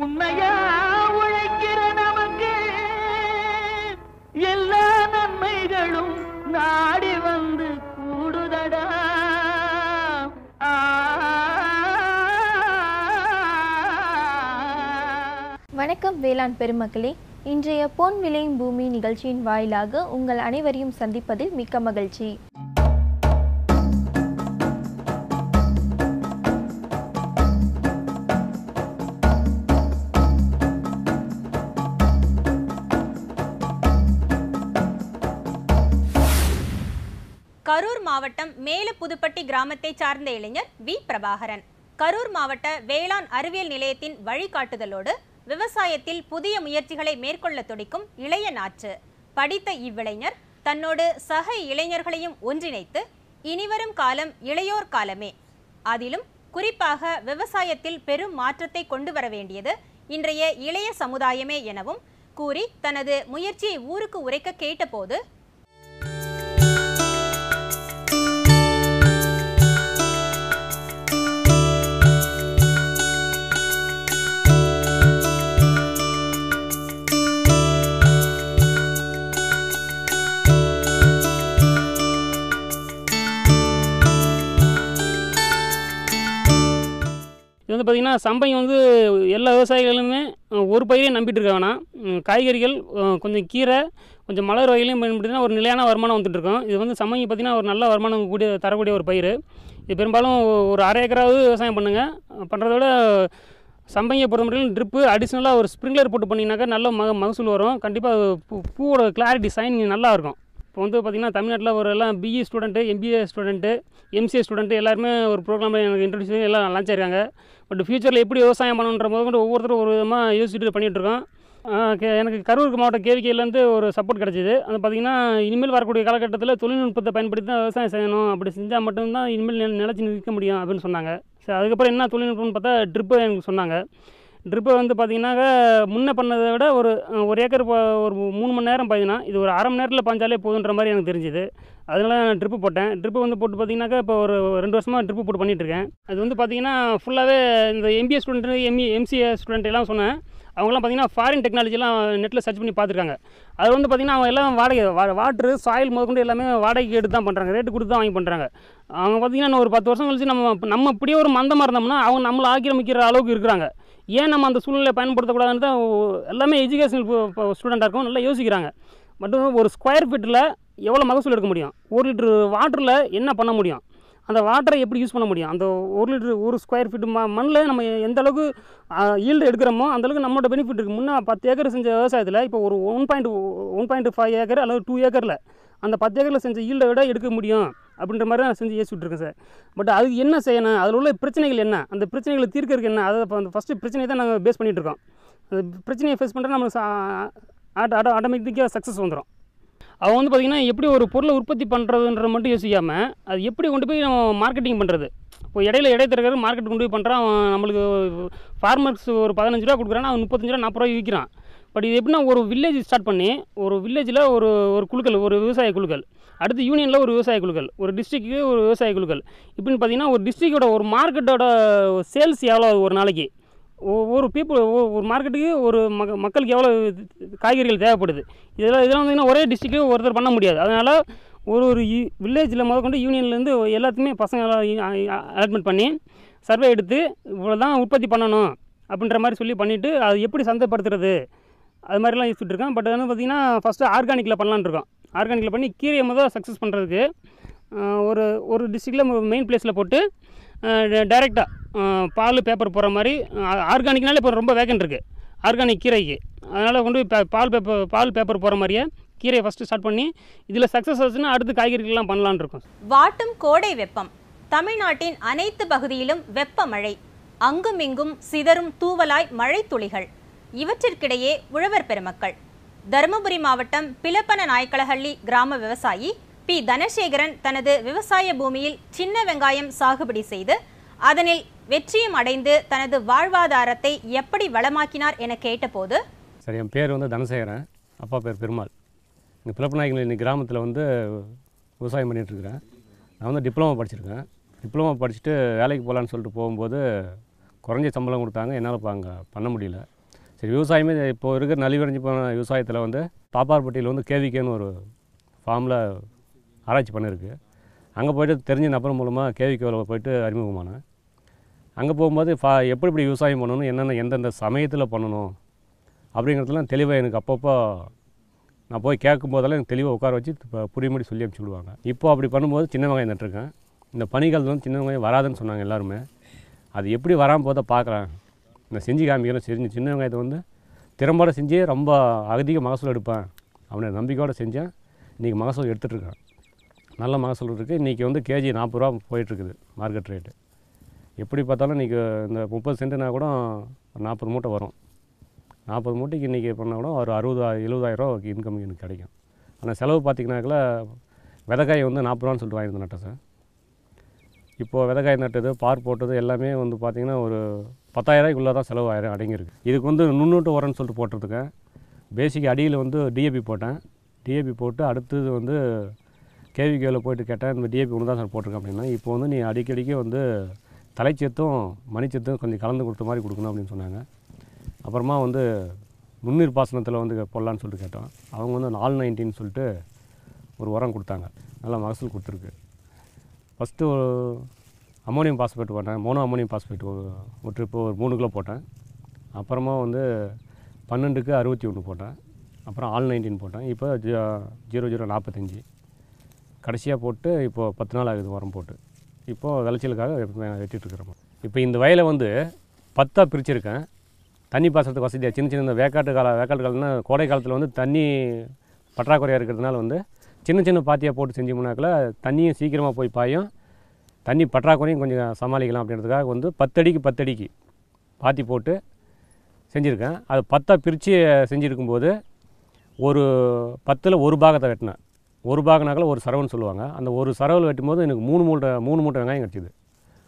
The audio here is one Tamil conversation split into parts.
உண்மையா உழைக்கிற நமக்கு எல்லா நன்மைகளும் நாடி வந்து கூடுதடா. வணக்கம் வேளாண் பெருமக்களே, இன்றைய பொன் விளையும் பூமி நிகழ்ச்சியின் வாயிலாக உங்கள் அனைவரையும் சந்திப்பதில் மிக்க மகிழ்ச்சி. கரூர் மாவட்டம் மேலப்புதுப்பட்டி கிராமத்தை சார்ந்த இளைஞர் வி பிரபாகரன் கரூர் மாவட்ட வேளாண் அறிவியல் நிலையத்தின் வழிகாட்டுதலோடு விவசாயத்தில் புதிய முயற்சிகளை மேற்கொள்ள துடிக்கும் இளைய நாற்று. படித்த இவ்விளைஞர் தன்னோடு சக இளைஞர்களையும் ஒன்றிணைத்து இனிவரும் காலம் இளையோர் காலமே, அதிலும் குறிப்பாக விவசாயத்தில் பெரும் மாற்றத்தை கொண்டு வர வேண்டியது இன்றைய இளைய சமுதாயமே எனவும் கூறி தனது முயற்சியை ஊருக்கு உரைக்க கேட்டபோது, இது வந்து பார்த்திங்கன்னா சம்பங்கி வந்து எல்லா விவசாயிகளுமே ஒரு பயிரையும் நம்பிட்டு இருக்க வேணாம். காய்கறிகள், கொஞ்சம் கீரை, கொஞ்சம் மலர் வகைகளையும் பயன்படுத்தினா ஒரு நிலையான வருமானம் வந்துட்டுருக்கோம். இது வந்து சம்பங்கி பார்த்திங்கன்னா ஒரு நல்ல வருமானம் தரக்கூடிய ஒரு பயிர். இது பெரும்பாலும் ஒரு அரை ஏக்கராவது விவசாயம் பண்ணுங்கள். பண்ணுறத விட சம்பங்கியை பொறுத்த மட்டும் ட்ரிப்பு அடிஷ்னலாக ஒரு ஸ்ப்ரிங்க்லர் போட்டு பண்ணிங்கனாக்கா நல்ல மகசூல் வரும். கண்டிப்பாக பூவோட கிளாரிட்டி சைன் நல்லாயிருக்கும். இப்போ வந்து பார்த்திங்கன்னா தமிழ்நாட்டில் ஒரு எல்லாம் BE student, MBA student, MCA student எல்லாருமே ஒரு ப்ரோக்ராமில் எனக்கு இன்ட்ரடியூஸ் எல்லாம் லான்ச் ஆயிருக்காங்க. பட் ஃபியூச்சரில் எப்படி விவசாயம் பண்ணணுன்ற போது கூட ஒவ்வொருத்தரும் ஒரு விதமாக யோசிச்சுட்டு பண்ணிகிட்ருக்கோம். எனக்கு கரூர் மாவட்ட கேவிக்கையிலேருந்து ஒரு சப்போர்ட் கிடச்சிது. அது பார்த்திங்கன்னா இனிமேல் வரக்கூடிய காலகட்டத்தில் தொழில்நுட்பத்தை பயன்படுத்தி தான் விவசாயம் செய்யணும், அப்படி செஞ்சால் மட்டும்தான் இனிமேல் நிலச்சி நிற்க முடியும் அப்படின்னு சொன்னாங்க. சரி, அதுக்கப்புறம் என்ன தொழில்நுட்பம்னு பார்த்தா ட்ரிப்பு எனக்கு சொன்னாங்க. ட்ரிப்பை வந்து பார்த்திங்கனாக்கா முன்னே பண்ணதை விட ஒரு ஏக்கர் ஒரு 3 மணி நேரம் பாய்ஞ்சினா இது ஒரு அரை மணி நேரத்தில் பாய்ஞ்சாலே போதுன்ற மாதிரி எனக்கு தெரிஞ்சுது. அதனால நான் ட்ரிப்பு போட்டேன். ட்ரிப்பு வந்து போட்டு பார்த்திங்கனாக்கா இப்போ ஒரு 2 வருஷமாக ட்ரிப்பு போட்டு பண்ணிகிட்ருக்கேன். அது வந்து பார்த்திங்கன்னா ஃபுல்லாகவே இந்த எம்பிஏ ஸ்டூடெண்ட்டு, எம்சிஏ ஸ்டூடெண்ட் எல்லாம் சொன்னேன். அவங்களாம் பார்த்திங்கன்னா ஃபாரின் டெக்னாலஜிலாம் நெட்டில் சர்ச் பண்ணி பார்த்துருக்காங்க. அது வந்து பார்த்திங்கன்னா அவங்க எல்லாம் வாட்ரு, சாயில் முதற்கொண்டு எல்லாமே வாடகைக்கு எடுத்து தான் பண்ணுறாங்க, ரேட்டு கொடுத்து தான் வாங்கி பண்ணுறாங்க. அவங்க பார்த்திங்கன்னா ஒரு 10 வருஷம் கழிச்சு நம்ம இப்படியே ஒரு மந்தமாக இருந்தோம்னா அவங்க நம்மளை ஆக்கிரமிக்கிற அளவுக்கு இருக்கிறாங்க. ஏன் நம்ம அந்த சூழ்நிலையை பயன்படுத்தக்கூடாதுன்னு தான் எல்லாமே எஜுகேஷனல் ஸ்டூடெண்ட்டாக இருக்கும், நல்லா யோசிக்கிறாங்க. பட் ஒரு ஸ்கொயர் ஃபீட்டில் எவ்வளோ மகசூல் எடுக்க முடியும், 1 லிட்டர் வாட்டரில் என்ன பண்ண முடியும், அந்த வாட்டரை எப்படி யூஸ் பண்ண முடியும், அந்த 1 லிட்டர் 1 ஸ்கொயர் ஃபீட்டு மண்ணில் நம்ம எந்த அளவுக்கு ஈல்டு எடுக்கிறோமோ அந்தளவுக்கு நம்மளோட பெனிஃபிட் இருக்குது. முன்னே 10 ஏக்கர் செஞ்ச விவசாயத்தில் இப்போ ஒரு 1.5 ஏக்கர் அல்லது 2 ஏக்கரில் அந்த 10 ஏக்கரில் செஞ்ச ஈல்டை விட எடுக்க முடியும் அப்படின்ற மாதிரி நான் செஞ்சு யோசிச்சுட்ருக்கேன் சார். பட் அதுக்கு என்ன செய்யணும், அதில் உள்ள பிரச்சனைகள் என்ன, அந்த பிரச்சனைகளை தீர்க்கறதுக்கு என்ன, அதை இப்போ அந்த ஃபஸ்ட்டு பிரச்சனையை தான் நாங்கள் பேஸ் பண்ணிகிட்ருக்கோம். அந்த பிரச்சனையை ஃபேஸ் பண்ணுறா நம்மளுக்கு ஆட்டோமேட்டிக்காக சக்ஸஸ் வந்துடும். அவங்க வந்து பார்த்திங்கன்னா எப்படி ஒரு பொருளை உற்பத்தி பண்ணுறதுன்ற மட்டும் யோசிக்காமல் அது எப்படி கொண்டு போய் நம்ம மார்க்கெட்டிங் பண்ணுறது. இப்போ இடைத்தரகர் மார்க்கெட் கொண்டு போய் பண்ணுறான். நம்மளுக்கு ஃபார்மர்ஸ் ஒரு 15 ரூபா கொடுக்குறான்னா அவன் 35 ரூபா 40 ரூபாய் விற்கிறான். பட் இது எப்படின்னா ஒரு வில்லேஜ் ஸ்டார்ட் பண்ணி ஒரு வில்லேஜில் ஒரு குழுக்கள், ஒரு விவசாய குழுக்கள், அடுத்து யூனியனில் ஒரு விவசாய குழுக்கள், ஒரு டிஸ்ட்ரிக்ட்டுக்கு ஒரு விவசாய குழுக்கள், இப்படின்னு பார்த்திங்கன்னா ஒரு டிஸ்ட்ரிக்டோட ஒரு மார்க்கெட்டோட சேல்ஸ் எவ்வளோ ஒரு நாளைக்கு, ஒரு மார்க்கெட்டுக்கு ஒரு மக்களுக்கு எவ்வளோ காய்கறிகள் தேவைப்படுது, இதெல்லாம் பார்த்திங்கன்னா ஒரே டிஸ்ட்ரிக்ட்டு ஒருத்தர் பண்ண முடியாது. அதனால் ஒரு வில்லேஜில் முதற்கொண்டு யூனியன்லேருந்து எல்லாத்தையுமே பசங்களை அலாட்மெண்ட் பண்ணி சர்வே எடுத்து இவ்வளோ தான் உற்பத்தி பண்ணணும் அப்படின்ற மாதிரி சொல்லி பண்ணிவிட்டு அது எப்படி சந்தைப்படுத்துறது அது மாதிரிலாம் யோசிச்சுட்டு இருக்கேன். பட் வந்து பார்த்திங்கன்னா ஃபஸ்ட்டு ஆர்கானிக்கில் பண்ணலான்னு இருக்கோம். ஆர்கானிக்கில் பண்ணி கீரையை முதல் சக்ஸஸ் பண்ணுறதுக்கு ஒரு டிஸ்ட்ரிக்டில் மெயின் பிளேஸில் போட்டு டைரெக்டாக பால் பேப்பர் போகிற மாதிரி ஆர்கானிக்னாலே இப்போ ரொம்ப வேகன் இருக்குது ஆர்கானிக் கீரைக்கு. அதனால் கொண்டு போய் பால் பேப்பர் போகிற மாதிரியே கீரையை ஃபஸ்ட்டு ஸ்டார்ட் பண்ணி இதில் சக்ஸஸ் ஆச்சுன்னா அடுத்து காய்கறிகள்லாம் பண்ணலான்னு இருக்கோம். வாட்டும் கோடை வெப்பம். தமிழ்நாட்டின் அனைத்து பகுதியிலும் வெப்ப மழை, அங்குமிங்கும் சிதறும் தூவலாய் மழை துளிகள். இவற்றிற்கிடையே உழவர் பெருமக்கள். தருமபுரி மாவட்டம் பிலப்பன நாயக்கலஹள்ளி கிராம விவசாயி பி தனசேகரன் தனது விவசாய பூமியில் சின்ன வெங்காயம் சாகுபடி செய்து அதனில் வெற்றியும் அடைந்து தனது வாழ்வாதாரத்தை எப்படி வளமாக்கினார் என கேட்டபோது, சரி, என் பேர் வந்து தனசேகரன், அப்பா பேர் பெருமாள். இங்கே பிலப்பநாயக்கலஹள்ளி கிராமத்தில் வந்து விவசாயம் பண்ணிகிட்ருக்கிறேன். நான் வந்து டிப்ளமோ படிச்சிருக்கேன். டிப்ளமோ படிச்சுட்டு வேலைக்கு போகலான்னு சொல்லிட்டு போகும்போது குறைஞ்ச சம்பளம் கொடுத்தாங்க. என்னால் இப்போ அங்கே பண்ண முடியல. சரி, விவசாயமே இப்போ இருக்கிற நலிவடைஞ்சு போன விவசாயத்தில் வந்து பாப்பார்பட்டியில் வந்து கேவிகேன்னு ஒரு ஃபார்மில் ஆராய்ச்சி பண்ணியிருக்கு. அங்கே போய்ட்டு தெரிஞ்ச நபர் மூலமாக கேவிகேவில் போய்ட்டு அறிமுகமானேன். அங்கே போகும்போது எப்படி விவசாயம் பண்ணணும், என்னென்ன எந்தெந்த சமயத்தில் பண்ணணும் அப்படிங்கிறதுலாம் தெளிவாக எனக்கு அப்பப்போ நான் போய் கேட்கும்போதெல்லாம் எனக்கு தெளிவாக உட்கார வச்சு புரியும்படி சொல்லி அனுப்பிச்சி விடுவாங்க. இப்போ அப்படி பண்ணும்போது சின்ன வெங்காயம் நட்டுருக்கேன். இந்த பனிக்காலத்தில் வந்து சின்ன வெங்காயம் வராதுன்னு சொன்னாங்க எல்லாருமே. அது எப்படி வராமல் போதை பார்க்குறேன், நான் செஞ்சு காமிக்கிறேன். செஞ்சு சின்ன வெங்காயத்தை வந்து திறம்பட செஞ்சு ரொம்ப அதிக மகசூல் எடுப்பேன் அப்படின்னு நம்பிக்கையோடு செஞ்சேன். இன்றைக்கி மகசூல் எடுத்துகிட்ருக்கேன். நல்ல மகசூல் இருக்குது. இன்றைக்கி வந்து கேஜி 40 ரூபா போயிட்டுருக்குது மார்க்கெட் ரேட்டு. எப்படி பார்த்தாலும் இன்றைக்கி இந்த 30 சென்ட்டுனா கூட 40 மூட்டை வரும். 40 மூட்டைக்கு இன்றைக்கி பண்ணால் கூட ஒரு 60,000-70,000 ரூபா இன்கம் எனக்கு கிடைக்கும். ஆனால் செலவு பார்த்திங்கனாக்கில் விதைக்காய் வந்து 40 ரூபான்னு சொல்லிட்டு வாங்கிட்டு நட்டேன் சார். இப்போது விதைக்காய் நட்டது, பார் போட்டது எல்லாமே வந்து பார்த்திங்கன்னா ஒரு 10,000 ரூபாய்க்குள்ளே தான் செலவு அடங்கியிருக்கு. இதுக்கு வந்து நுண்ணூட்டு உரம்னு சொல்லிட்டு போட்டிருக்கேன். பேசிக் அடியில் வந்து டிஏபி போட்டேன். டிஏபி போட்டு அடுத்தது வந்து கேவிகேவில் போய்ட்டு கேட்டேன், இந்த டிஏபி ஒன்று தான் சார் போட்டிருக்கேன் அப்படின்னா. இப்போ வந்து நீ அடிக்கடிக்கு வந்து தலைச்சத்தும் மணிச்சத்தும் கொஞ்சம் கலந்து கொடுத்த மாதிரி கொடுக்கணும் அப்படின்னு சொன்னாங்க. அப்புறமா வந்து நுண்ணீர் பாசனத்தில் வந்து போடலான்னு சொல்லிட்டு கேட்டோம். அவங்க வந்து 490 சொல்லிட்டு ஒரு உரம் கொடுத்தாங்க. நல்லா மகசூல் கொடுத்துருக்கு. ஃபஸ்ட்டு ஒரு அமோனியம் பாஸ்பேட் போட்டேன். மோனோ அமோனியம் பாஸ்பேட் ஒரு ட்ரிப்பு ஒரு 3 கிலோ போட்டேன். அப்புறமா வந்து 12க்கு 61 போட்டேன். அப்புறம் ஆல்-19 போட்டேன். இப்போ 0045 கடைசியாக போட்டு இப்போது 10 நாள் ஆகுது உரம் போட்டு. இப்போது விளைச்சலுக்காக வெட்டிகிட்ருக்குறோம். இப்போ இந்த வயலை வந்து 10ஆக பிரிச்சுருக்கேன். தண்ணி பாசனத்துக்கு வசதியாக சின்ன சின்ன வேக்காட்டு காலம்னா கோடை காலத்தில் வந்து தண்ணி பற்றாக்குறையாக இருக்கிறதுனால வந்து சின்ன சின்ன பாத்தியாக போட்டு செஞ்சோம்னாக்கில் தண்ணியும் சீக்கிரமாக போய் பாயும், தண்ணி பற்றாக்குறையும் கொஞ்சம் சமாளிக்கலாம் அப்படின்றதுக்காக வந்து 10 அடிக்கு 10 அடிக்கு பாத்தி போட்டு செஞ்சுருக்கேன். அது 10ஆக பிரித்து செஞ்சுருக்கும்போது ஒரு 10ல் ஒரு பாகத்தை வெட்டினேன். ஒரு பாகனாக்கில் ஒரு சரவுன்னு சொல்லுவாங்க. அந்த ஒரு சரவில் வெட்டும்போது எனக்கு 3 மூட்டை வெங்காயம் கிடச்சிது.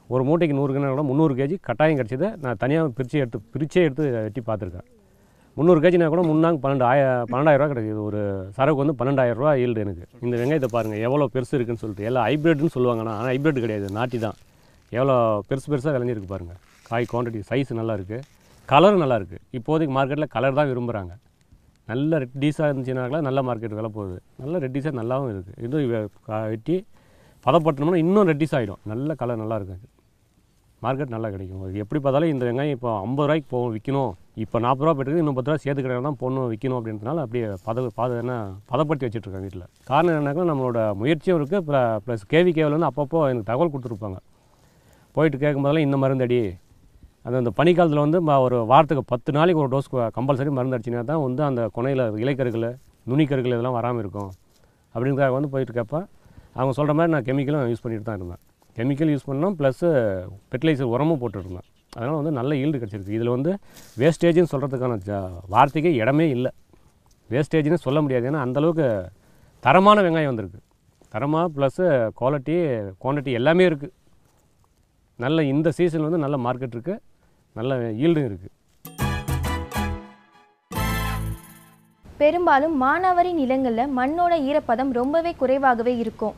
ஒரு மூட்டைக்கு 100 கிலோ 300 கேஜி கட்டாயம் கிடச்சிது. நான் தனியாக பிரிச்சே எடுத்து வெட்டி பார்த்துருக்கேன். 300 கேஜினா கூட முன்னாங்க 12,000 ரூபா கிடைக்கிது. ஒரு சரவுக்கு வந்து 12,000 ரூபா ஈல்டு எனக்கு. இந்த வெங்காயத்தை பாருங்கள் எவ்வளோ பெருசு இருக்குதுன்னு சொல்லிட்டு. எல்லாம் ஹைப்ரிட்னு சொல்லுவாங்கண்ணா, ஆனால் ஹைப்ரிட் கிடையாது, நாட்டி தான். எவ்வளோ பெருசாக விளைஞ்சிருக்கு பாருங்கள். காய் குவான்டிட்டி சைஸ் நல்லா இருக்குது, கலரும் நல்லா இருக்குது. இப்போதைக்கு மார்க்கெட்டில் கலர் தான் விரும்புகிறாங்க. நல்ல ரெட்டிஸாக இருந்துச்சுனாக்கா நல்ல மார்க்கெட் விலை போகுது. நல்ல ரெட்டிஸாக நல்லாவும் இருக்குது. இதுவும் வெட்டி பதப்பட்டணும்னா இன்னும் ரெட்டிஸ் ஆகிடும். நல்ல கலர் நல்லா இருக்குது. மார்க்கெட் நல்லா கிடைக்கும். எப்படி பார்த்தாலும் இந்த வெங்காயம் இப்போ 50 ரூபாய்க்கு போகும் விற்கணும். இப்போ 40 ரூபா போய்ட்டு இன்னும் 10 ரூபா சேர்த்து கிடையாது தான் போடணும் விற்கணும் அப்படின்றதுனால அப்படியே பதப்படுத்தி வச்சுட்ருக்கேன் வீட்டில். காரணம் என்னன்னாக்கா நம்மளோட முயற்சியும் இருக்குது. ப்ளஸ் கேவிகேவில் வந்து அப்பப்போ எனக்கு தகவல் கொடுத்துருப்பாங்க. போயிட்டு கேட்கும்போதெல்லாம் இந்த மருந்தடி, அந்த பனிக்காலத்தில் வந்து ஒரு வாரத்துக்கு 10 நாளைக்கு ஒரு டோஸ் கம்பல்சரி மருந்து அடிச்சினா தான் வந்து அந்த கொனையில் இலைக்கருகள் நுனிக்கருகள் இதெல்லாம் வராமல் இருக்கும் அப்படின்றதுக்காக வந்து போயிட்டு கேட்பேன். அவங்க சொல்கிற மாதிரி நான் கெமிக்கலும் யூஸ் பண்ணிட்டு தான் இருந்தேன். கெமிக்கல் யூஸ் பண்ணோம், ப்ளஸ்ஸு ஃபெர்டிலைசர் உரமும் போட்டுருந்தேன். அதனால் வந்து நல்ல ஈல்டு கிடச்சிருக்கு. இதில் வந்து வேஸ்டேஜ்னு சொல்கிறதுக்கான வார்த்தைக்கே இடமே இல்லை. வேஸ்டேஜ்னு சொல்ல முடியாது. ஏன்னா அந்தளவுக்கு தரமான வெங்காயம் வந்திருக்கு. தரமாக ப்ளஸ்ஸு குவான்டிட்டி எல்லாமே இருக்குது. நல்ல இந்த சீசன் வந்து நல்ல மார்க்கெட் இருக்குது, நல்ல ஈல்டும் இருக்குது. பெரும்பாலும் மானாவாரி நிலங்களில் மண்ணோட ஈரப்பதம் ரொம்பவே குறைவாகவே இருக்கும்.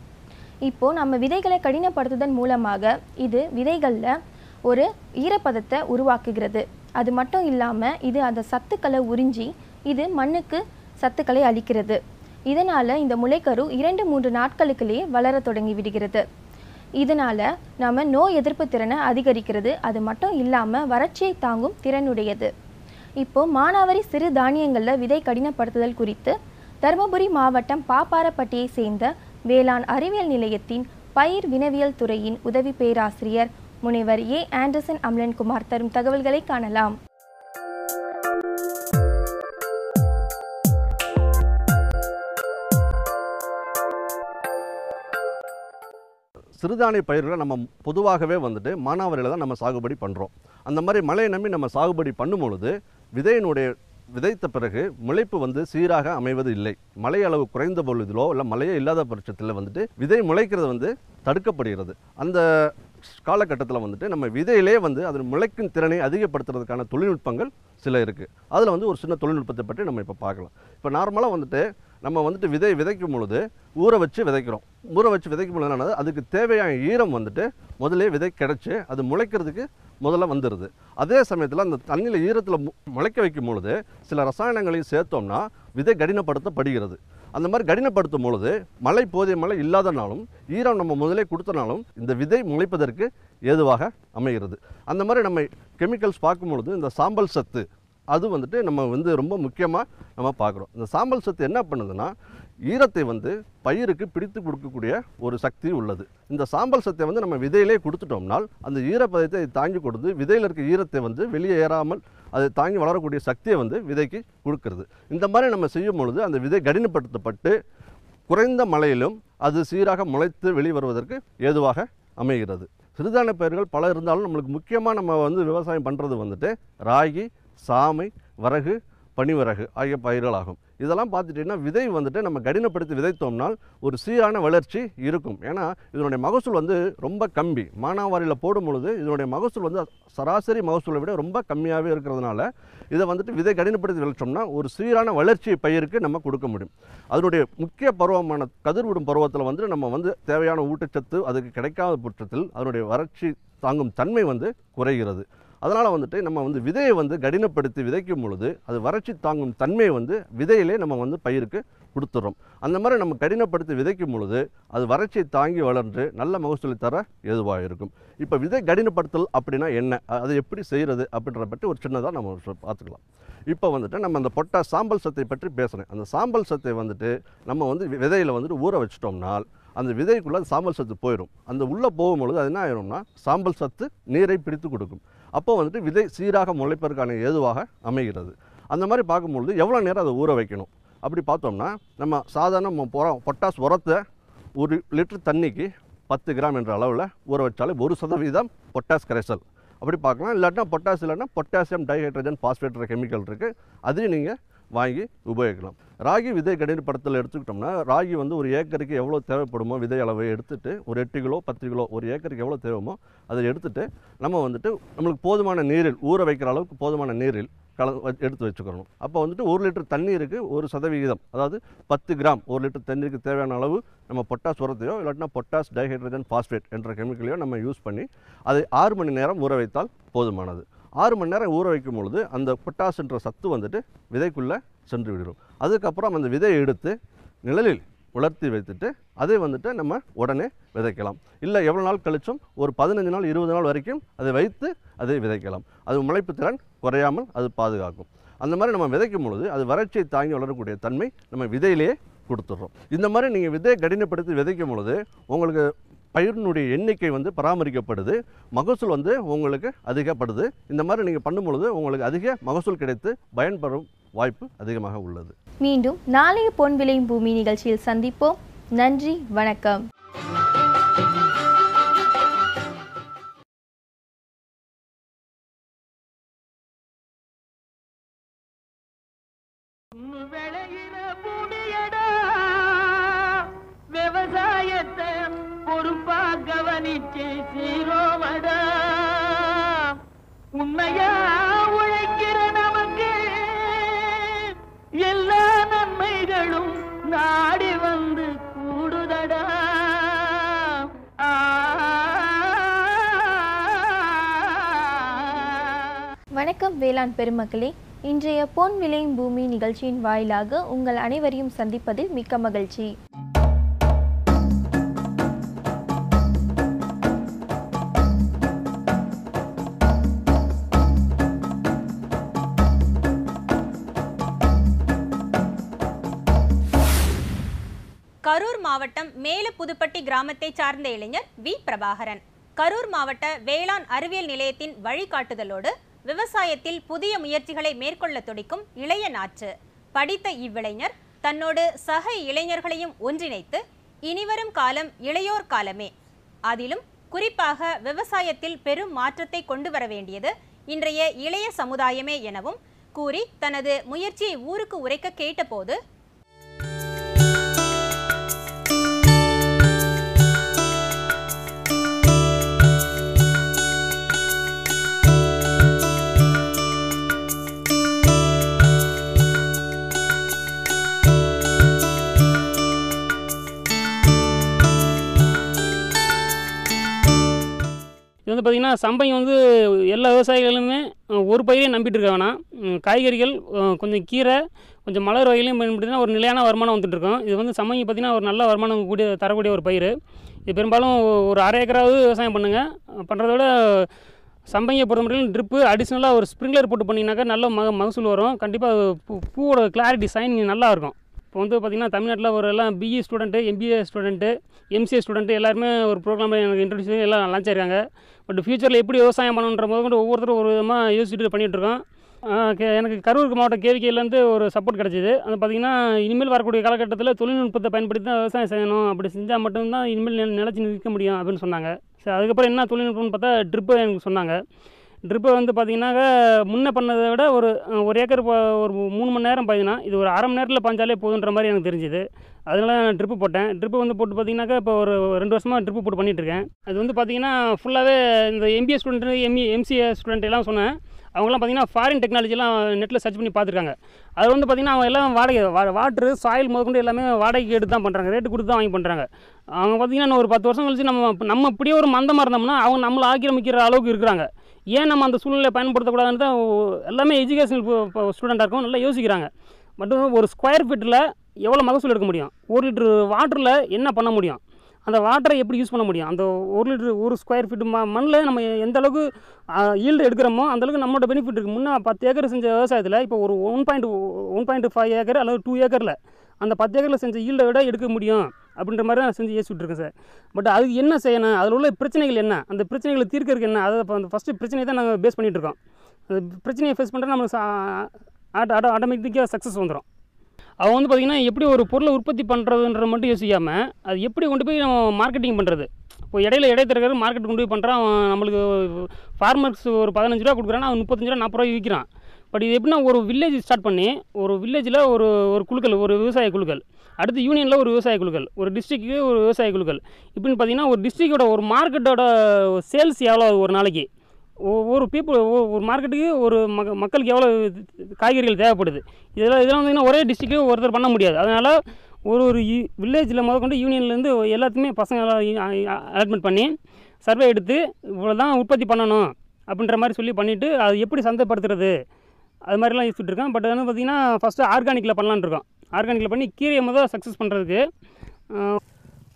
இப்போது நம்ம விதைகளை கடினப்படுத்துவதன் மூலமாக இது விதைகளில் ஒரு ஈரப்பதத்தை உருவாக்குகிறது. அது மட்டும் இல்லாமல் இது அந்த சத்துக்களை உறிஞ்சி இது மண்ணுக்கு சத்துக்களை அளிக்கிறது. இதனால் இந்த முளைக்கரு 2-3 நாட்களுக்குள்ளேயே வளர தொடங்கி விடுகிறது. இதனால் நம்ம நோய் எதிர்ப்பு திறனை அதிகரிக்கிறது. அது மட்டும் இல்லாமல் வறட்சியை தாங்கும் திறனுடையது. இப்போது மானாவாரி சிறு தானியங்களில் விதை கடினப்படுத்துதல் குறித்து தருமபுரி மாவட்டம் பாப்பாரப்பட்டியை சேர்ந்த வேளாண் அறிவியல் நிலையத்தின் பயிர் வினவியல் துறையின் உதவி பேராசிரியர் முனைவர் ஏ. ஆண்டர்சன் அம்லன்குமார் தரும் தகவல்களை காணலாம். சிறுதானிய பயிர்களை நம்ம பொதுவாகவே வந்துட்டு மானாவாரியில் தான் நம்ம சாகுபடி பண்ணுறோம். அந்த மாதிரி மழையை நம்பி நம்ம சாகுபடி பண்ணும் பொழுது விதைத்த பிறகு முளைப்பு வந்து சீராக அமைவது இல்லை. மழை அளவு குறைந்த பொழுதிலோ இல்லை மழையே இல்லாத பட்சத்தில் வந்துட்டு விதை முளைக்கிறது வந்து தடுக்கப்படுகிறது. அந்த காலகட்டத்தில் வந்துட்டு நம்ம விதையிலே வந்து அதன் முளைக்கும் திறனை அதிகப்படுத்துறதுக்கான தொழில்நுட்பங்கள் சில இருக்குது. அதில் வந்து ஒரு சின்ன தொழில்நுட்பத்தை பற்றி நம்ம இப்போ பார்க்கலாம். இப்போ நார்மலாக வந்துட்டு நம்ம வந்துட்டு விதை விதைக்கும் பொழுது ஊற வச்சு விதைக்கிறோம். ஊற வச்சு விதைக்கும் பொழுது என்னன்னா அதுக்கு தேவையான ஈரம் வந்துட்டு முதலே விதை கிடச்சி அது முளைக்கிறதுக்கு முதல்ல வந்துடுது. அதே சமயத்தில் அந்த தண்ணியில் ஈரத்தில் முளைக்க வைக்கும் பொழுது சில ரசாயனங்களையும் சேர்த்தோம்னா விதை கடினப்படுத்தப்படுகிறது. அந்த மாதிரி கடினப்படுத்தும் பொழுது மழை போதிய மழை இல்லாதனாலும் ஈரம் நம்ம முதலே கொடுத்தனாலும் இந்த விதை முளைப்பதற்கு ஏதுவாக அமைகிறது. அந்த மாதிரி நம்ம கெமிக்கல்ஸ் பார்க்கும் பொழுது இந்த சாம்பல் சத்து அது வந்துட்டு நம்ம வந்து ரொம்ப முக்கியமாக நம்ம பார்க்குறோம். இந்த சாம்பல் சத்து என்ன பண்ணுதுன்னா ஈரத்தை வந்து பயிருக்கு பிடித்து கொடுக்கக்கூடிய ஒரு சக்தி உள்ளது. இந்த சாம்பல் சத்தை வந்து நம்ம விதையிலே கொடுத்துட்டோம்னால் அந்த ஈரப்பதத்தை தாங்கி கொடுத்து விதையில் இருக்க ஈரத்தை வந்து வெளியே ஏறாமல் அதை தாங்கி வளரக்கூடிய சக்தியை வந்து விதைக்கு கொடுக்கிறது. இந்த மாதிரி நம்ம செய்யும் பொழுது அந்த விதை கடினப்படுத்தப்பட்டு குறைந்த மழையிலும் அது சீராக முளைத்து வெளிவருவதற்கு ஏதுவாக அமைகிறது. சிறுதானிய பயிர்கள் பல இருந்தாலும் நம்மளுக்கு முக்கியமாக நம்ம வந்து விவசாயம் பண்ணுறது வந்துட்டு ராகி, சாமை, வரகு, பனிவரகு ஆகிய பயிர்களாகும். இதெல்லாம் பார்த்துட்டிங்கன்னா விதை வந்துட்டு நம்ம கடினப்படுத்தி விதைத்தோம்னால் ஒரு சீரான வளர்ச்சி இருக்கும். ஏன்னா இதனுடைய மகசூல் வந்து ரொம்ப கம்மி. மானாவாரியில் போடும் பொழுது இதனுடைய மகசூல் வந்து சராசரி மகசூலை விட ரொம்ப கம்மியாகவே இருக்கிறதுனால இதை வந்துட்டு விதை கடினப்படுத்தி விளைச்சோம்னா ஒரு சீரான வளர்ச்சி பயிருக்கு நம்ம கொடுக்க முடியும். அதனுடைய முக்கிய பருவமான கதிர்விடும் பருவத்தில் வந்து நம்ம வந்து தேவையான ஊட்டச்சத்து அதுக்கு கிடைக்காத பட்சத்தில் அதனுடைய வறட்சி தாங்கும் தன்மை வந்து குறைகிறது. அதனால் வந்துட்டு நம்ம வந்து விதையை வந்து கடினப்படுத்தி விதைக்கும் பொழுது அது வறட்சி தாங்கும் தன்மையை வந்து விதையிலே நம்ம வந்து பயிருக்கு கொடுத்துட்றோம். அந்த மாதிரி நம்ம கடினப்படுத்தி விதைக்கும் பொழுது அது வறட்சியை தாங்கி வளர்ந்து நல்ல மகசூலை தர ஏதுவாக இருக்கும். இப்போ விதை கடினப்படுத்தல் அப்படின்னா என்ன, அதை எப்படி செய்கிறது அப்படின்றத பற்றி ஒரு சின்னதாக நம்ம பார்த்துக்கலாம். இப்போ வந்துட்டு நம்ம அந்த பொட்டாஸ் சாம்பல் சத்தை பற்றி பேசுகிறேன். அந்த சாம்பல் சத்தை வந்துட்டு நம்ம வந்து விதையில் வந்துட்டு ஊற வச்சிட்டோம்னால் அந்த விதைக்குள்ளே சாம்பல் சத்து போயிடும். அந்த உள்ளே போகும்பொழுது அது என்ன ஆயிரும்னா சாம்பல் சத்து நீரை பிடித்து கொடுக்கும். அப்போ வந்துட்டு விதை சீராக முளைப்பதற்கான ஏதுவாக அமைகிறது. அந்த மாதிரி பார்க்கும்பொழுது எவ்வளோ நேரம் அதை ஊற வைக்கணும் அப்படி பார்த்தோம்னா நம்ம சாதாரண பொட்டாஸ் உரத்தை 1 லிட்டர் தண்ணிக்கு 10 கிராம் என்ற அளவில் ஊற வச்சாலே 1% பொட்டாஸ் கரைசல் அப்படி பார்க்கலாம். இல்லாட்டினா பொட்டாஸ் இல்லைன்னா பொட்டாசியம் டைஹைட்ரஜன் பாஸ்பேட் கெமிக்கல் இருக்குது, அதையும் நீங்கள் வாங்கி உபயோகிக்கலாம். ராகி விதை கடினப்படுத்தல் எடுத்துக்கிட்டோம்னா ராகி வந்து ஒரு ஏக்கருக்கு எவ்வளோ தேவைப்படுமோ விதை அளவை எடுத்துகிட்டு ஒரு 8 கிலோ 10 கிலோ ஒரு ஏக்கருக்கு எவ்வளோ தேவைமோ அதை எடுத்துகிட்டு நம்ம வந்துட்டு நம்மளுக்கு போதுமான நீரில் ஊற வைக்கிற அளவுக்கு போதுமான நீரில் எடுத்து வச்சுக்கணும். அப்போ வந்துட்டு 1 லிட்டர் தண்ணீருக்கு 1%, அதாவது 10 கிராம் 1 லிட்டர் தண்ணீருக்கு தேவையான அளவு நம்ம பொட்டாஸ் உரத்தையோ இல்லாட்டினா பொட்டாஸ் டைஹைட்ரஜன் பாஸ்பேட் என்ற கெமிக்கலையோ நம்ம யூஸ் பண்ணி அதை 6 மணி நேரம் ஊற வைத்தால் போதுமானது. 6 மணி நேரம் ஊற வைக்கும் பொழுது அந்த பொட்டாஸ் என்ற சத்து வந்துட்டு விதைக்குள்ளே சென்று விடுறோம். அதுக்கப்புறம் அந்த விதையை எடுத்து நிழலில் உலர்த்தி வைத்துட்டு அதை வந்துட்டு நம்ம உடனே விதைக்கலாம். இல்லை எவ்வளோ நாள் கழிச்சும் ஒரு 15 நாள் 20 நாள் வரைக்கும் அதை வைத்து அதை விதைக்கலாம். அது முளைப்பு திறன் குறையாமல் அது பாதுகாக்கும். அந்த மாதிரி நம்ம விதைக்கும் பொழுது அது வறட்சியை தாங்கி வளரக்கூடிய தன்மை நம்ம விதையிலேயே கொடுத்துட்றோம். இந்த மாதிரி நீங்கள் விதையை கடினப்படுத்தி விதைக்கும் பொழுது உங்களுக்கு பயிரினுடைய எண்ணிக்கை வந்து பராமரிக்கப்படுது, மகசூல் வந்து உங்களுக்கு அதிகப்படுது. இந்த மாதிரி நீங்கள் பண்ணும்பொழுது உங்களுக்கு அதிக மகசூல் கிடைத்து பயன்பெறும் வாய்ப்பு அதிகமாக உள்ளது. மீண்டும் நாளைய பொன் விளையும் பூமி நிகழ்ச்சியில் சந்திப்போம். நன்றி, வணக்கம். விவசாயத்தை பொறுப்பா கவனிச்சு சீரோமடா உண்மையா உழைக்கிற நமக்கு எல்லா நன்மைகளும் நாடி வந்து கூடுதடா. வணக்கம் வேளாண் பெருமக்களே, இன்றைய பொன் விளையும் பூமி நிகழ்ச்சியின் வாயிலாக உங்கள் அனைவரையும் சந்திப்பதில் மிக்க மகிழ்ச்சி. கரூர் மாவட்டம் மேலப்புதுப்பட்டி கிராமத்தை சார்ந்த இளைஞர் வி பிரபாகரன் கரூர் மாவட்ட வேளாண் அறிவியல் நிலையத்தின் வழிகாட்டுதலோடு விவசாயத்தில் புதிய முயற்சிகளை மேற்கொள்ள துடிக்கும் இளைய நாற்று. படித்த இவ்விளைஞர் தன்னோடு சக இளைஞர்களையும் ஒன்றிணைத்து இனிவரும் காலம் இளையோர் காலமே, அதிலும் குறிப்பாக விவசாயத்தில் பெரும் மாற்றத்தை கொண்டு வர வேண்டியது இன்றைய இளைய சமுதாயமே எனவும் கூறி தனது முயற்சியை ஊருக்கு உரைக்க கேட்டபோது வணக்கம். வந்து பார்த்திங்கன்னா சம்பங்கி வந்து எல்லா விவசாயிகளுமே ஒரு பயிரே நம்பிட்டு இருக்க வேணாம். காய்கறிகள், கொஞ்சம் கீரை, கொஞ்சம் மலர் வகைகளையும் பயன்படுத்தினா ஒரு நிலையான வருமானம் வந்துட்டுருக்கோம். இது வந்து சம்பங்கி பார்த்திங்கன்னா ஒரு நல்ல வருமானம் தரக்கூடிய ஒரு பயிர். இது பெரும்பாலும் ஒரு அரை ஏக்கராவது விவசாயம் பண்ணுங்கள். பண்ணுறத விட சம்பங்கியை பொறுத்த மட்டும் ட்ரிப்பு அடிஷ்னலாக ஒரு ஸ்ப்ரிங்க்லர் போட்டு பண்ணிங்கனாக்கா நல்ல மகசூல் வரும். கண்டிப்பாக பூவோட கிளாரிட்டி சைனிங் நல்லா இருக்கும். இப்போ வந்து பார்த்திங்கன்னா தமிழ்நாட்டில் ஒரு எல்லாம் BE student, MBA student, MCA student எல்லாருமே ஒரு ப்ரோக்ராமில் எனக்கு இன்ட்ரடியூஸ் எல்லாம் லான்ச் ஆயிருக்காங்க. பட் ஃப்யூச்சரில் எப்படி விவசாயம் பண்ணணுன்ற போது கூட ஒவ்வொருத்தரும் ஒரு விதமாக யோசிச்சுட்டு பண்ணிகிட்ருக்கோம். எனக்கு கரூர் மாவட்ட கேவிக்கையிலேருந்து ஒரு சப்போர்ட் கிடச்சிது. அது பார்த்திங்கன்னா இனிமேல் வரக்கூடிய காலகட்டத்தில் தொழில்நுட்பத்தை பயன்படுத்தி தான் விவசாயம் செய்யணும், அப்படி செஞ்சால் மட்டும்தான் இனிமேல் நிலச்சி நிற்க முடியும் அப்படின்னு சொன்னாங்க. சரி, அதுக்கப்புறம் என்ன தொழில்நுட்பம்னு பார்த்தா ட்ரிப்பு எனக்கு சொன்னாங்க. ட்ரிப்பை வந்து பார்த்திங்கனாக்கா முன்னே பண்ணதை விட ஒரு ஏக்கர் ஒரு 3 மணி நேரம் பாய்ஞ்சினா இது ஒரு அரை மணி நேரத்தில் பாய்ஞ்சாலே போதுன்ற மாதிரி எனக்கு தெரிஞ்சுது. அதனால நான் ட்ரிப்பு போட்டேன். ட்ரிப்பு வந்து போட்டு பார்த்திங்கனாக்கா இப்போ ஒரு 2 வருஷமாக ட்ரிப்பு போட்டு பண்ணிகிட்ருக்கேன். அது வந்து பார்த்திங்கன்னா ஃபுல்லாகவே இந்த எம்பிஏ ஸ்டூடெண்ட்டு, எம்சிஏ ஸ்டூடெண்ட் எல்லாம் சொன்னேன். அவங்களாம் பார்த்திங்கன்னா ஃபாரின் டெக்னாலஜிலாம் நெட்டில் சர்ச் பண்ணி பார்த்துருக்காங்க. அது வந்து பார்த்திங்கன்னா அவங்க எல்லாம் வாட்ரு, சாயில் முதற்கொண்டு எல்லாமே வாடகைக்கு எடுத்து தான் பண்ணுறாங்க, ரேட்டு கொடுத்து தான் வாங்கி பண்ணுறாங்க. அவங்க பார்த்திங்கன்னா ஒரு 10 வருஷம் கழிச்சு நம்ம இப்படியே ஒரு மந்தமாக இருந்தோம்னா அவங்க நம்மளை ஆக்கிரமிக்கிற அளவுக்கு இருக்கிறாங்க. ஏன் நம்ம அந்த சூழ்நிலையை பயன்படுத்தக்கூடாதுன்னு தான் எல்லாமே எஜுகேஷனல் ஸ்டூடெண்ட்டாக இருக்கும், நல்லா யோசிக்கிறாங்க. மட்டும் ஒரு ஸ்கொயர் ஃபீட்டில் எவ்வளோ மகசூல் எடுக்க முடியும், 1 லிட்டர் வாட்டரில் என்ன பண்ண முடியும், அந்த வாட்டரை எப்படி யூஸ் பண்ண முடியும், அந்த 1 லிட்டர் 1 ஸ்கொயர் ஃபீட்டு மண்ணில் நம்ம எந்த அளவுக்கு ஈல்டு எடுக்கிறோமோ அந்தளவுக்கு நம்மளோட பெனிஃபிட் இருக்குது. முன்னே 10 ஏக்கர் செஞ்ச விவசாயத்தில் இப்போ ஒரு 1.5 ஏக்கர் அல்லது 2 ஏக்கரில் அந்த 10 ஏக்கரில் செஞ்ச ஈல்டை விட எடுக்க முடியும் அப்படின்ற மாதிரி தான் செஞ்சு யோசிச்சுட்ருக்கேன் சார். பட் அதுக்கு என்ன செய்யணும், அதில் உள்ள பிரச்சனைகள் என்ன, அந்த பிரச்சனைகளை தீர்க்கறதுக்கு என்ன, அதை இப்போ அந்த ஃபஸ்ட்டு பிரச்சனையை தான் நாங்கள் பேஸ் பண்ணிகிட்ருக்கோம். அந்த பிரச்சனையை ஃபேஸ் பண்ணுறது நம்மளுக்கு ஆட்டோமேட்டிக்காக சக்ஸஸ் வந்துடும். அவங்க வந்து பார்த்திங்கன்னா எப்படி ஒரு பொருளை உற்பத்தி பண்ணுறதுன்ற மட்டும் யோசிக்காமல் அது எப்படி கொண்டு போய் நம்ம மார்க்கெட்டிங் பண்ணுறது. இப்போ இடைத்தரகர் மார்க்கெட் கொண்டு போய் பண்ணுறான். அவன் நம்மளுக்கு ஃபார்மர்ஸ் ஒரு 15 ரூபா கொடுக்குறான்னா அவன் 35 ரூபா 40 ரூபாய் விற்கிறான். பட் இது எப்படின்னா ஒரு வில்லேஜ் ஸ்டார்ட் பண்ணி ஒரு வில்லேஜில் ஒரு குழுக்கள், ஒரு விவசாய குழுக்கள், அடுத்து யூனியனில் ஒரு விவசாய குழுக்கள், ஒரு டிஸ்ட்ரிக்ட்டுக்கு ஒரு விவசாய குழுக்கள், இப்படின்னு பார்த்திங்கன்னா ஒரு டிஸ்ட்ரிக்டோட ஒரு மார்க்கெட்டோட சேல்ஸ் எவ்வளோ ஒரு நாளைக்கு, ஒரு மார்க்கெட்டுக்கு ஒரு மக்களுக்கு எவ்வளோ காய்கறிகள் தேவைப்படுது, இதெல்லாம் வந்து ஒரே டிஸ்ட்ரிக்ட்டு ஒருத்தர் பண்ண முடியாது. அதனால் ஒரு வில்லேஜில் முதற்கொண்டு யூனியன்லேருந்து எல்லாத்துக்குமே பசங்க அலாட்மெண்ட் பண்ணி சர்வே எடுத்து இவ்வளோ தான் உற்பத்தி பண்ணணும் அப்படின்ற மாதிரி சொல்லி பண்ணிவிட்டு அது எப்படி சந்தைப்படுத்துறது அது மாதிரிலாம் யோசிச்சுட்டு இருக்கேன். பட் வந்து பார்த்திங்கன்னா ஃபஸ்ட்டு ஆர்கானிக்கில் பண்ணலான்னு இருக்கோம். ஆர்கானிக்கில் பண்ணி கீரையை முதல் சக்ஸஸ் பண்ணுறதுக்கு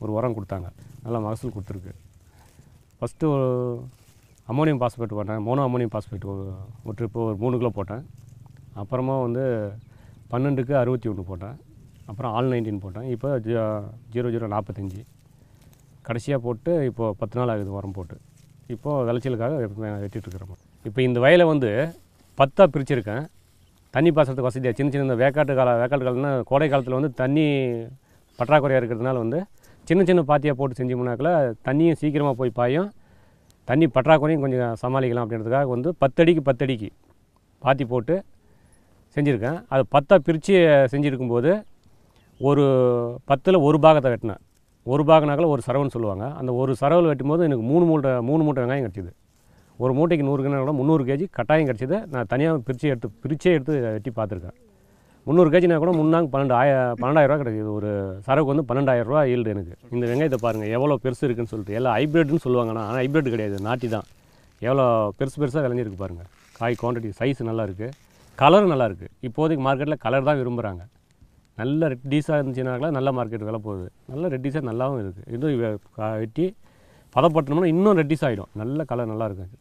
ஒரு உரம் கொடுத்தாங்க, நல்லா மகசூல் கொடுத்துருக்கு. ஃபஸ்ட்டு அமோனியம் பாஸ்பேட் போட்டேன், மோனோ அமோனியம் பாஸ்பேட் ஒரு ட்ரிப்பு ஒரு 3 கிலோ போட்டேன். அப்புறமா வந்து 12க்கு 61 போட்டேன். அப்புறம் ஆல்-19 போட்டேன். இப்போ 0045 கடைசியாக போட்டு இப்போது 10 நாள் ஆகுது உரம் போட்டு. இப்போது விளைச்சலுக்காக வெட்டிகிட்ருக்குறோம். இப்போ இந்த வயலை வந்து 10ஆக பிரிச்சுருக்கேன். தண்ணி பாசத்துக்கு வசதியாக சின்ன வேக்காட்டு காலம்னா கோடை காலத்தில் வந்து தண்ணி பற்றாக்குறையாக இருக்கிறதுனால வந்து சின்ன பாத்தியாக போட்டு செஞ்சோம்னாக்கில் தண்ணியும் சீக்கிரமாக போய் பாயும், தண்ணி பற்றாக்குறையும் கொஞ்சம் சமாளிக்கலாம் அப்படின்றதுக்காக வந்து 10 அடிக்கு 10 அடிக்கு பாத்தி போட்டு செஞ்சுருக்கேன். அது 10ஆக பிரித்து செஞ்சுருக்கும்போது ஒரு 10ல் ஒரு பாகத்தை வெட்டினேன். ஒரு பாகனாக்கில் ஒரு சரவுன்னு சொல்லுவாங்க. அந்த ஒரு சரவில் வெட்டும்போது எனக்கு 3 மூட்டை வெங்காயம் கிடச்சிது. ஒரு மூட்டைக்கு 100 கிலோ 300 கேஜி கட்டாயம் கிடச்சிது. நான் தனியாக பிரிச்சே எடுத்து வெட்டி பார்த்துருக்கேன். 300 கேஜினா கூட முன்னாங்க 12,000 ரூபா கிடைக்கிது. ஒரு சரவுக்கு வந்து 12,000 ரூபா ஈல்டு எனக்கு. இந்த வெங்காயத்தை பாருங்கள் எவ்வளோ பெருசு இருக்குன்னு சொல்லிட்டு. எல்லாம் ஹைப்ரிட்னு சொல்லுவாங்கண்ணா, ஆனால் ஹைப்ரிட் கிடையாது, நாட்டி தான். எவ்வளோ பெருசாக விளைஞ்சிருக்கு பாருங்கள். காய் குவான்டிட்டி சைஸ் நல்லா இருக்குது, கலரும் நல்லா இருக்குது. இப்போதைக்கு மார்க்கெட்டில் கலர் தான் விரும்புகிறாங்க. நல்ல ரெட்டிஸாக இருந்துச்சுனாக்கா நல்ல மார்க்கெட் விலை போகுது. நல்ல ரெட்டிஸாக நல்லாவும் இருக்குது. இதுவும் வெட்டி பதப்பட்டணும்னா இன்னும் ரெட்டிஸ் ஆகிடும். நல்ல கலர் நல்லா இருக்குது,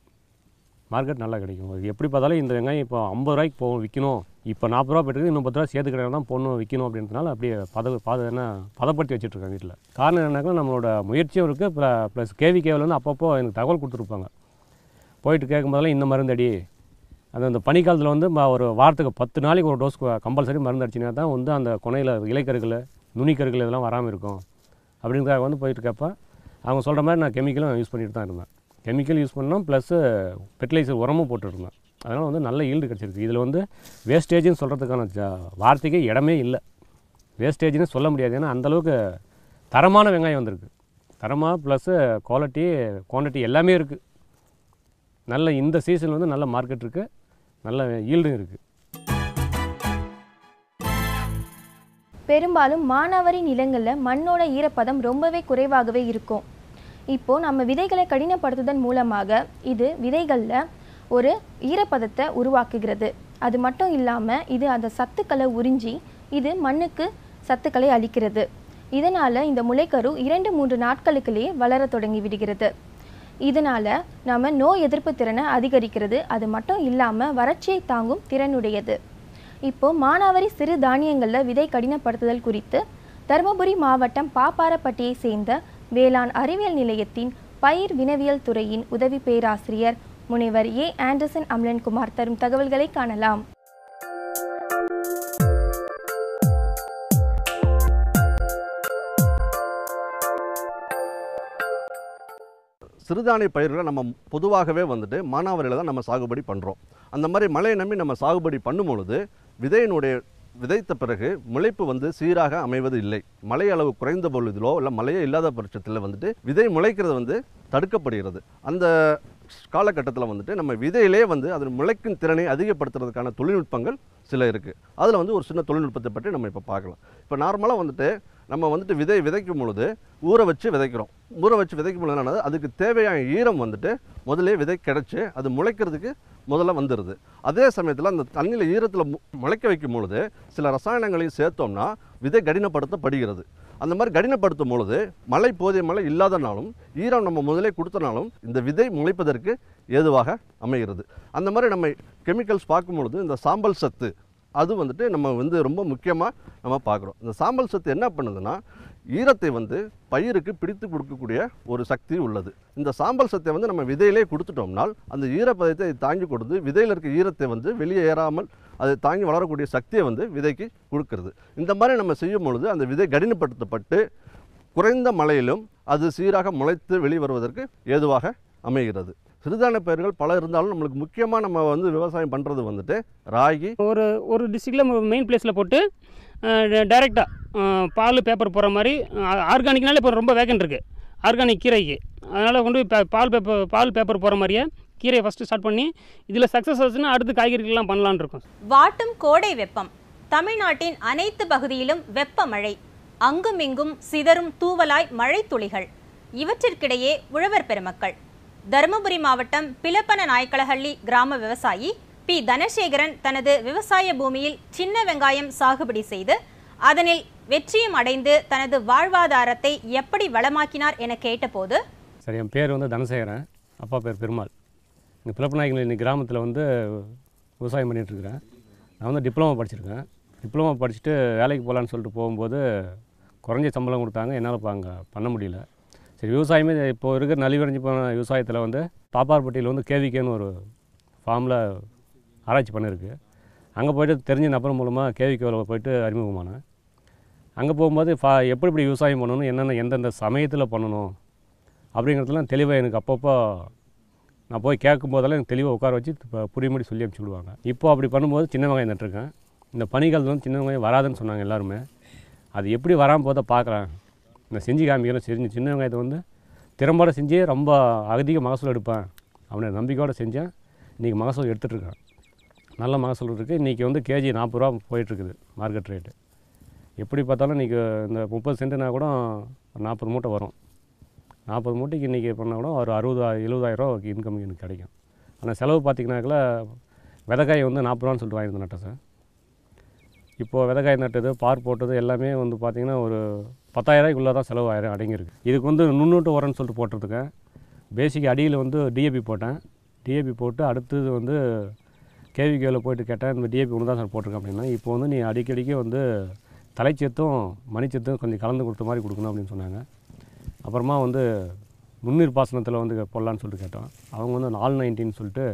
மார்க்கெட் நல்லா கிடைக்கும். எப்படி பார்த்தாலும் இந்த வெங்காயம் இப்போ 50 ரூபாய்க்கு போகும் விற்கணும். இப்போ 40 ரூபா போய்ட்டு இன்னும் 10 ரூபா சேர்த்து கிடையாது தான் போடணும் விற்கணும் அப்படின்றதுனால அப்படியே பதப்படுத்தி வச்சுட்ருக்காங்க வீட்டில். காரணம் என்னன்னாக்கா நம்மளோட முயற்சியும் இருக்குது, ப்ளஸ் கேவிகேவில் வந்து அப்பப்போ எனக்கு தகவல் கொடுத்துருப்பாங்க. போயிட்டு கேட்கும்போதெல்லாம் இந்த மருந்தடி, அந்த பனிக்காலத்தில் வந்து ஒரு வாரத்துக்கு 10 நாளைக்கு ஒரு டோஸ் கம்பல்சரி மருந்து அடிச்சினா தான் வந்து அந்த கொனையில் இலைக்கருகள் நுனிக்கருகள் இதெல்லாம் வராமல் இருக்கும் அப்படின்றதுக்காக வந்து போயிட்டு கேட்பேன். அவங்க சொல்கிற மாதிரி நான் கெமிக்கலும் யூஸ் பண்ணிட்டு தான் இருந்தேன். கெமிக்கல் யூஸ் பண்ணோம், ப்ளஸ்ஸு ஃபெர்டிலைசர் உரமும் போட்டுருந்தேன். அதனால் வந்து நல்ல ஈல்டு கிடச்சிருக்கு. இதில் வந்து வேஸ்டேஜ்னு சொல்கிறதுக்கான வார்த்தைக்கே இடமே இல்லை. வேஸ்டேஜ்னு சொல்ல முடியாது, ஏன்னா அந்தளவுக்கு தரமான வெங்காயம் வந்திருக்கு. தரமாக ப்ளஸ்ஸு குவான்டிட்டி எல்லாமே இருக்குது. நல்ல இந்த சீசன் வந்து நல்ல மார்க்கெட் இருக்குது, நல்ல ஈல்டும் இருக்குது. பெரும்பாலும் மானாவாரி நிலங்களில் மண்ணோட ஈரப்பதம் ரொம்பவே குறைவாகவே இருக்கும். இப்போது நம்ம விதைகளை கடினப்படுத்துவதன் மூலமாக இது விதைகளில் ஒரு ஈரப்பதத்தை உருவாக்குகிறது. அது மட்டும் இல்லாமல் இது அந்த சத்துக்களை உறிஞ்சி இது மண்ணுக்கு சத்துக்களை அளிக்கிறது. இதனால் இந்த முளைக்கரு 2-3 நாட்களுக்குள்ளேயே வளர தொடங்கி விடுகிறது. இதனால் நம்ம நோய் எதிர்ப்பு திறனை அதிகரிக்கிறது. அது மட்டும் இல்லாமல் வறட்சியை தாங்கும் திறனுடையது. இப்போது மானாவாரி சிறு தானியங்களில் விதை கடினப்படுத்துதல் குறித்து தருமபுரி மாவட்டம் பாப்பாரப்பட்டியை சேர்ந்த வேளாண் அறிவியல் நிலையத்தின் பயிர் வினவியல் துறையின் உதவி பேராசிரியர் முனைவர் ஏ. ஆண்டர்சன் அம்லன்குமார் தரும் தகவல்களை காணலாம். சிறுதானிய பயிர்களை நம்ம பொதுவாகவே வந்துட்டு மானாவாரியில் தான் நம்ம சாகுபடி பண்ணுறோம். அந்த மாதிரி மழையை நம்பி நம்ம சாகுபடி பண்ணும் பொழுது விதையினுடைய விதைத்த பிறகு முளைப்பு வந்து சீராக அமைவது இல்லை. மழை அளவு குறைந்த பொழுதிலோ இல்லை மழையே இல்லாத பட்சத்தில் வந்துட்டு விதை முளைக்கிறது வந்து தடுக்கப்படுகிறது. அந்த காலகட்டத்தில் வந்துட்டு நம்ம விதையிலே வந்து அதன் முளைக்கும் திறனை அதிகப்படுத்துறதுக்கான தொழில்நுட்பங்கள் சில இருக்குது. அதில் வந்து ஒரு சின்ன தொழில்நுட்பத்தை பற்றி நம்ம இப்போ பார்க்கலாம். இப்போ நார்மலாக வந்துட்டு நம்ம வந்துட்டு விதைக்கும் பொழுது ஊற வச்சு விதைக்கிறோம். ஊற வச்சு விதைக்கும் பொழுது என்னன்னா அதுக்கு தேவையான ஈரம் வந்துட்டு முதலே விதை கிடச்சி அது முளைக்கிறதுக்கு முதல்ல வந்துடுது. அதே சமயத்தில் அந்த தண்ணியில் ஈரத்தில் முளைக்க வைக்கும் பொழுது சில ரசாயனங்களையும் சேர்த்தோம்னா விதை கடினப்படுத்தப்படுகிறது. அந்த மாதிரி கடினப்படுத்தும் பொழுது போதிய மழை இல்லாதனாலும் ஈரம் நம்ம முதலே கொடுத்தனாலும் இந்த விதை முளைப்பதற்கு ஏதுவாக அமைகிறது. அந்த மாதிரி நம்ம கெமிக்கல்ஸ் பார்க்கும் பொழுது இந்த சாம்பல் சத்து அது வந்துட்டு நம்ம வந்து ரொம்ப முக்கியமாக நம்ம பார்க்குறோம். இந்த சாம்பல் சத்து என்ன பண்ணுதுன்னா ஈரத்தை வந்து பயிருக்கு பிடித்து கொடுக்கக்கூடிய ஒரு சக்தி உள்ளது. இந்த சாம்பல் சத்தை வந்து நம்ம விதையிலே கொடுத்துட்டோம்னால் அந்த ஈரப்பதத்தை தாங்கி கொடுத்து விதையில் இருக்க ஈரத்தை வந்து வெளியே ஏறாமல் அதை தாங்கி வளரக்கூடிய சக்தியை வந்து விதைக்கு கொடுக்கிறது. இந்த மாதிரி நம்ம செய்யும் பொழுது அந்த விதை கடினப்படுத்தப்பட்டு குறைந்த மழையிலும் அது சீராக முளைத்து வெளிவருவதற்கு ஏதுவாக அமைகிறது. சிறுதானிய பயிர்கள் பல இருந்தாலும் நம்மளுக்கு முக்கியமாக நம்ம வந்து விவசாயம் பண்ணுறது வந்துட்டு ராகி. ஒரு டிஸ்ட்ரிக்டில் மெயின் பிளேஸில் போட்டு டைரெக்டாக பால் பேப்பர் போகிற மாதிரி ஆர்கானிக்னாலே இப்போ ரொம்ப வேகன்ட் இருக்குது ஆர்கானிக் கீரைக்கு. அதனால் கொண்டு போய் பால் பேப்பர் போகிற மாதிரியே கீரையை ஃபஸ்ட்டு ஸ்டார்ட் பண்ணி இதில் சக்ஸஸ் ஆச்சுன்னா அடுத்து காய்கறிகள்லாம் பண்ணலான்னு இருக்கும். வாட்டும் கோடை வெப்பம். தமிழ்நாட்டின் அனைத்து பகுதியிலும் வெப்ப மழை. அங்குமிங்கும் சிதறும் தூவலாய் மழை துளிகள். இவற்றிற்கிடையே உழவர் பெருமக்கள். தருமபுரி மாவட்டம் பிலப்பன நாயக்கலஹள்ளி கிராம விவசாயி பி. தனசேகரன் தனது விவசாய பூமியில் சின்ன வெங்காயம் சாகுபடி செய்து அதனில் வெற்றியும் அடைந்து தனது வாழ்வாதாரத்தை எப்படி வளமாக்கினார் என கேட்டபோது, சரி, என் பேர் வந்து தனசேகரன், அப்பா பேர் பெருமாள். இங்கே பிலப்பநாயக்கலஹள்ளி கிராமத்தில் வந்து விவசாயம் பண்ணிகிட்ருக்கிறேன். நான் வந்து டிப்ளமோ படிச்சிருக்கேன். டிப்ளமோ படிச்சுட்டு வேலைக்கு போகலான்னு சொல்லிட்டு போகும்போது குறைஞ்ச சம்பளம் கொடுத்தாங்க. என்னால் அங்கே பண்ண முடியல. சரி, விவசாயமே இப்போது இருக்கிற நலிவடைஞ்சு போன விவசாயத்தில் வந்து பாப்பார்பட்டியில் வந்து கேவிகேன்னு ஒரு ஃபார்மில் ஆராய்ச்சி பண்ணியிருக்கு. அங்கே போய்ட்டு தெரிஞ்ச நபர் மூலமாக கேவிகேவில் போய்ட்டு அறிமுகமானேன். அங்கே போகும்போது எப்படி விவசாயம் பண்ணணும், எந்தெந்த சமயத்தில் பண்ணணும் அப்படிங்கிறதுலாம் தெளிவாக எனக்கு அப்பப்போ நான் போய் கேட்கும்போதெல்லாம் எனக்கு தெளிவாக உட்கார வச்சு புரியும்படி சொல்லி அனுப்பிச்சி விடுவாங்க. இப்போது அப்படி பண்ணும்போது சின்ன வெங்காயம் நட்டுருக்கேன். இந்த பனிக்காலத்தில் வந்து சின்ன வெங்காயம் வராதுன்னு சொன்னாங்க எல்லாருமே. அது எப்படி வராமல் போதை பார்க்குறேன், நான் செஞ்சு காமிக்கிறேன். செஞ்சு சின்ன வெங்காயத்தை வந்து திறம்பட செஞ்சு ரொம்ப அதிக மகசூல் எடுப்பேன் அப்படின்னு நம்பிக்கையோடு செஞ்சேன். இன்றைக்கி மகசூல் எடுத்துகிட்ருக்கேன். நல்ல மகசூல் இருக்குது. இன்றைக்கி வந்து கேஜி 40 ரூபா போயிட்டுருக்குது மார்க்கெட் ரேட்டு. எப்படி பார்த்தாலும் இன்றைக்கி இந்த 30 சென்ட்டுனா கூட 40 மூட்டை வரும். 40 மூட்டைக்கு இன்றைக்கி பண்ணால் கூட ஒரு 60,000-70,000 ரூபா இன்கம் எனக்கு கிடைக்கும். ஆனால் செலவு பார்த்திங்கனாக்கில் விதைக்காய் வந்து 40 ரூபான்னு சொல்லிட்டு வாங்கிட்டு நட்டேன் சார். இப்போது விதைக்காய் நட்டது, பார் போட்டது எல்லாமே வந்து பார்த்திங்கன்னா ஒரு 10,000 ரூபாய்க்குள்ளே தான் செலவு அடங்கியிருக்கு. இதுக்கு வந்து நுண்ணூட்டு உரம்னு சொல்லிட்டு போட்டிருக்கேன். பேசிக் அடியில் வந்து டிஏபி போட்டேன். டிஏபி போட்டு அடுத்தது வந்து கேவிகேவில் போய்ட்டு கேட்டேன், இந்த டிஏபி ஒன்று தான் சார் போட்டிருக்கேன் அப்படின்னா. இப்போ வந்து நீ அடிக்கடிக்கு வந்து தலைச்சத்தும் மணிச்சத்தும் கொஞ்சம் கலந்து கொடுத்த மாதிரி கொடுக்கணும் அப்படின்னு சொன்னாங்க. அப்புறமா வந்து நுண்ணீர் பாசனத்தில் வந்து போடலான்னு சொல்லிட்டு கேட்டோம். அவங்க வந்து 419 சொல்லிட்டு